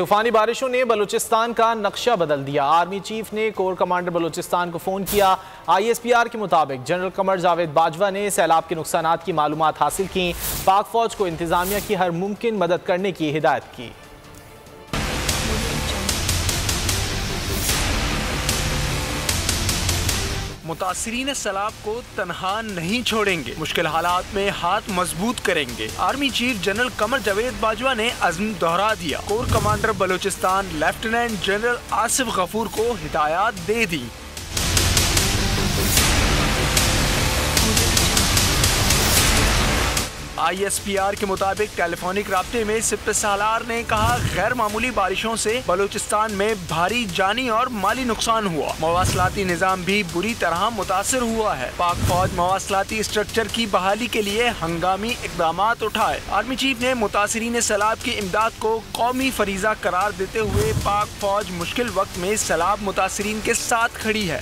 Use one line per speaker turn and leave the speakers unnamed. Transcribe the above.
तूफानी बारिशों ने बलूचिस्तान का नक्शा बदल दिया। आर्मी चीफ ने कोर कमांडर बलूचिस्तान को फोन किया। ISPR के मुताबिक जनरल कमर जावेद बाजवा ने सैलाब के नुकसानात की मालूमात हासिल की। पाक फौज को इंतजामिया की हर मुमकिन मदद करने की हिदायत की।
मुतासिरीन सैलाब को तनहा नहीं छोड़ेंगे, मुश्किल हालात में हाथ मजबूत करेंगे। Army chief general Qamar Javed Bajwa ने अज़्म दोहरा दिया। Core commander Balochistan lieutenant general Asif Ghafoor को हिदायत दे दी। ISPR के मुताबिक टेलीफोनिक राब्ते में सिपह सालार ने कहा, गैर मामूली बारिशों से बलूचिस्तान में भारी जानी और माली नुकसान हुआ। मवासलाती निजाम भी बुरी तरह मुतासर हुआ है। पाक फौज मवासलाती स्ट्रक्चर की बहाली के लिए हंगामी इकदाम उठाए। आर्मी चीफ ने मुतासरीन सैलाब की इमदाद को कौमी फरीजा करार देते हुए पाक फौज मुश्किल वक्त में सैलाब मुतासरीन के साथ खड़ी है।